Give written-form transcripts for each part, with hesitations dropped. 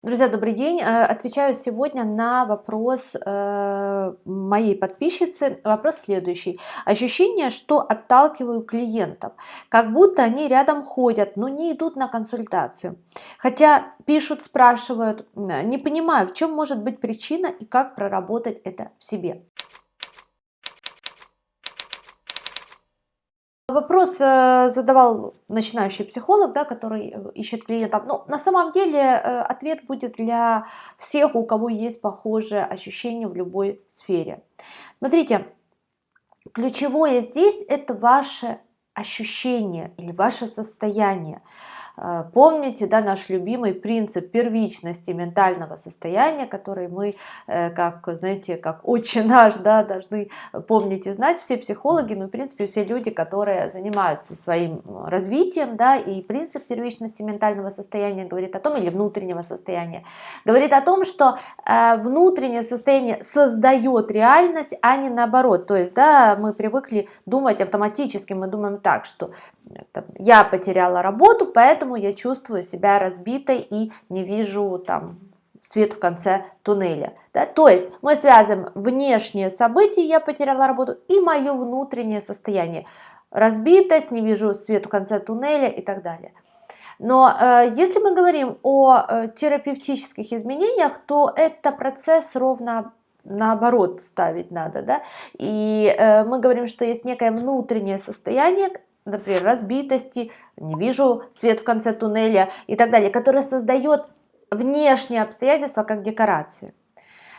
Друзья, добрый день. Отвечаю сегодня на вопрос моей подписчицы. Вопрос следующий. Ощущение, что отталкиваю клиентов, как будто они рядом ходят, но не идут на консультацию. Хотя пишут, спрашивают, не понимаю, в чем может быть причина и как проработать это в себе. Вопрос задавал начинающий психолог, да, который ищет клиентов. Но на самом деле ответ будет для всех, у кого есть похожие ощущения в любой сфере. Смотрите, ключевое здесь это ваше ощущение или ваше состояние. Помните, да, наш любимый принцип первичности ментального состояния, который мы, как, знаете, как отче наш, да, должны помнить и знать все психологи, ну, в принципе, все люди, которые занимаются своим развитием, да, и принцип первичности ментального состояния говорит о том, или внутреннего состояния, говорит о том, что внутреннее состояние создает реальность, а не наоборот. То есть, да, мы привыкли думать автоматически, мы думаем так, что я потеряла работу, поэтому я чувствую себя разбитой и не вижу там свет в конце туннеля. Да? То есть мы связываем внешние события, я потеряла работу, и мое внутреннее состояние. Разбитость, не вижу свет в конце туннеля и так далее. Но если мы говорим о терапевтических изменениях, то это процесс ровно наоборот ставить надо. Да? И мы говорим, что есть некое внутреннее состояние, например, разбитости, не вижу свет в конце туннеля и так далее, которое создает внешние обстоятельства как декорации.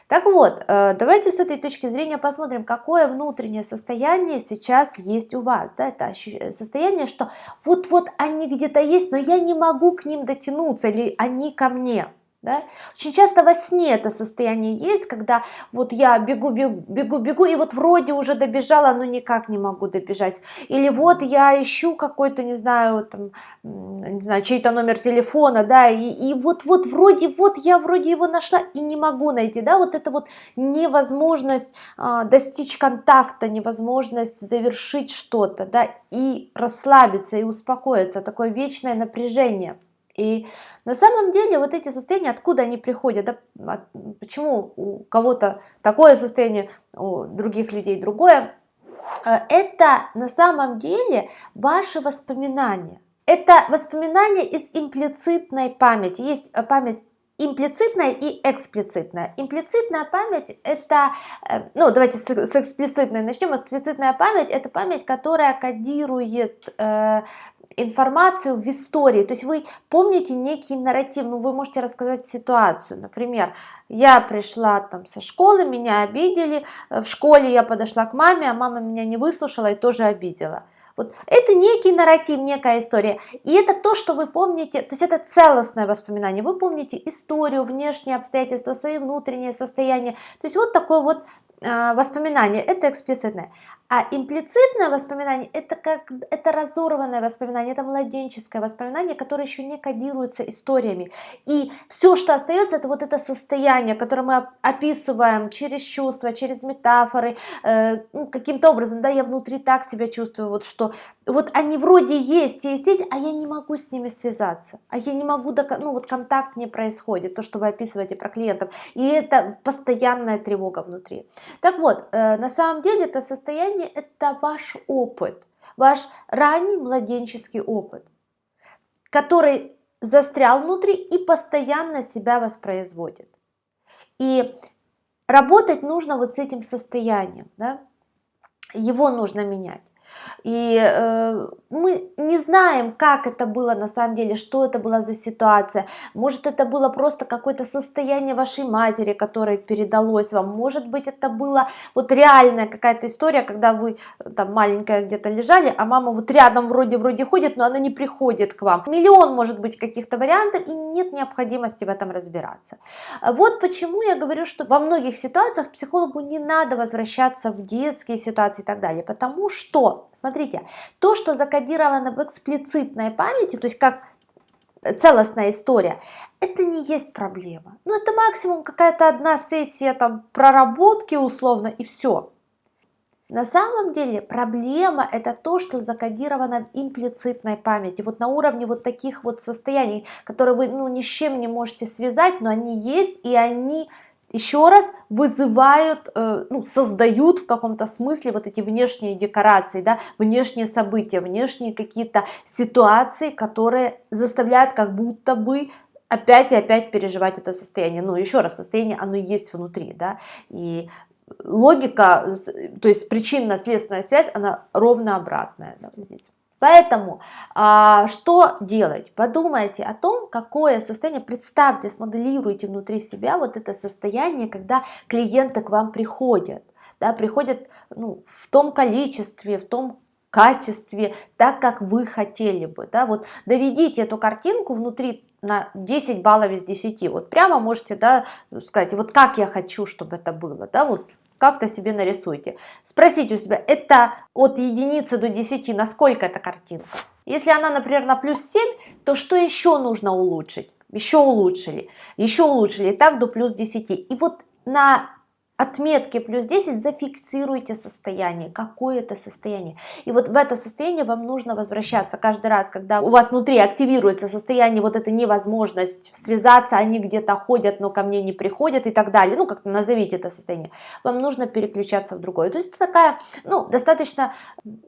Так вот, давайте с этой точки зрения посмотрим, какое внутреннее состояние сейчас есть у вас. Да? Это состояние, что вот-вот они где-то есть, но я не могу к ним дотянуться, или они ко мне. Да? Очень часто во сне это состояние есть, когда вот я бегу, и вот вроде уже добежала, но никак не могу добежать. Или вот я ищу какой-то, не знаю, там, не знаю, чей-то номер телефона, да, и вот вроде, вот я вроде его нашла и не могу найти, да, вот это вот невозможность достичь контакта, невозможность завершить что-то, да, и расслабиться, и успокоиться, такое вечное напряжение. И на самом деле вот эти состояния, откуда они приходят, да, почему у кого-то такое состояние, у других людей другое, это на самом деле ваши воспоминания. Это воспоминания из имплицитной памяти. Есть память имплицитная и эксплицитная. Имплицитная память это, ну давайте с эксплицитной начнем. Эксплицитная память это память, которая кодирует информацию в истории. То есть вы помните некий нарратив, ну, вы можете рассказать ситуацию. Например, я пришла там со школы, меня обидели, в школе я подошла к маме, а мама меня не выслушала и тоже обидела. Вот это некий нарратив, некая история. И это то, что вы помните, то есть это целостное воспоминание. Вы помните историю, внешние обстоятельства, свои внутренние состояния. То есть вот такое вот воспоминание, это эксплицитное. А имплицитное воспоминание это разорванное воспоминание, это младенческое воспоминание, которое еще не кодируется историями. И все, что остается, это вот это состояние, которое мы описываем через чувства, через метафоры, ну, каким-то образом, да, я внутри так себя чувствую, вот что вот они вроде есть, а я не могу с ними связаться, а я не могу, ну вот контакт не происходит, то, что вы описываете про клиентов, и это постоянная тревога внутри. Так вот, на самом деле это состояние, это ваш опыт, ваш ранний младенческий опыт, который застрял внутри и постоянно себя воспроизводит. И работать нужно вот с этим состоянием, да? Его нужно менять. И мы не знаем, как это было на самом деле, что это была за ситуация. Может, это было просто какое-то состояние вашей матери, которое передалось вам. Может быть, это была вот реальная какая-то история, когда вы там маленькая где-то лежали, а мама вот рядом вроде ходит, но она не приходит к вам. Миллион может быть каких-то вариантов, и нет необходимости в этом разбираться. Вот почему я говорю, что во многих ситуациях психологу не надо возвращаться в детские ситуации и так далее, потому что, смотрите, то, что закодировано в эксплицитной памяти, то есть как целостная история, это не есть проблема. Ну, это максимум какая-то одна сессия там проработки условно и все. На самом деле проблема это то, что закодировано в имплицитной памяти, вот на уровне вот таких вот состояний, которые вы ни с чем не можете связать, но они есть, и они еще раз вызывают, создают в каком-то смысле вот эти внешние декорации, да, внешние события, внешние какие-то ситуации, которые заставляют как будто бы опять и опять переживать это состояние. Ну, еще раз, состояние, оно есть внутри, да, и логика, то есть причинно-следственная связь, она ровно обратная, да, вот здесь. Поэтому что делать? Подумайте о том, какое состояние, представьте, смоделируйте внутри себя вот это состояние, когда клиенты к вам приходят, да, приходят в том количестве, в том качестве, так как вы хотели бы, да, вот доведите эту картинку внутри на 10 баллов из 10, вот прямо можете, да, сказать, вот как я хочу, чтобы это было, да, вот как-то себе нарисуйте. Спросите у себя, это от единицы до 10, насколько эта картинка? Если она, например, на плюс 7, то что еще нужно улучшить? Еще улучшили, и так до плюс 10. И вот на отметке плюс 10 зафиксируйте состояние, какое это состояние. И вот в это состояние вам нужно возвращаться каждый раз, когда у вас внутри активируется состояние, вот эта невозможность связаться, они где-то ходят, но ко мне не приходят и так далее. Ну, как-то назовите это состояние. Вам нужно переключаться в другое. То есть это такая, достаточно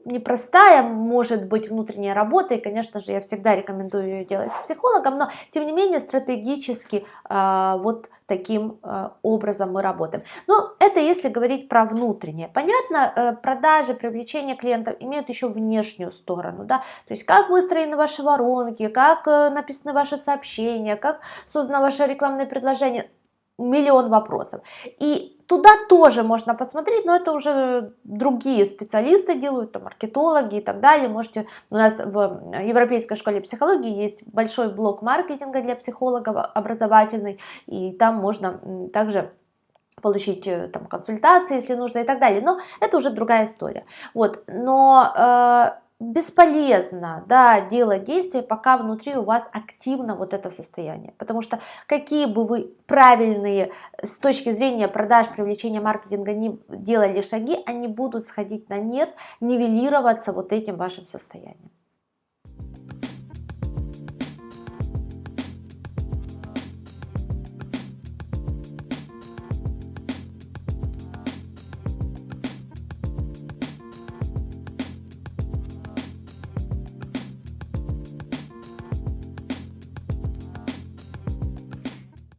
непростая, может быть, внутренняя работа. И, конечно же, я всегда рекомендую ее делать с психологом, но, тем не менее, стратегически вот таким образом мы работаем. Но это если говорить про внутреннее. Понятно, продажи, привлечение клиентов имеют еще внешнюю сторону, да, то есть как выстроены ваши воронки, как написаны ваши сообщения, как создано ваше рекламное предложение, миллион вопросов. И туда тоже можно посмотреть, но это уже другие специалисты делают, там, маркетологи и так далее. Можете, у нас в Европейской школе психологии есть большой блок маркетинга для психологов образовательный, и там можно также получить там консультации, если нужно, и так далее. Но это уже другая история. Вот, но бесполезно, да, делать действия, пока внутри у вас активно вот это состояние, потому что какие бы вы правильные с точки зрения продаж, привлечения, маркетинга не делали шаги, они будут сходить на нет, нивелироваться вот этим вашим состоянием.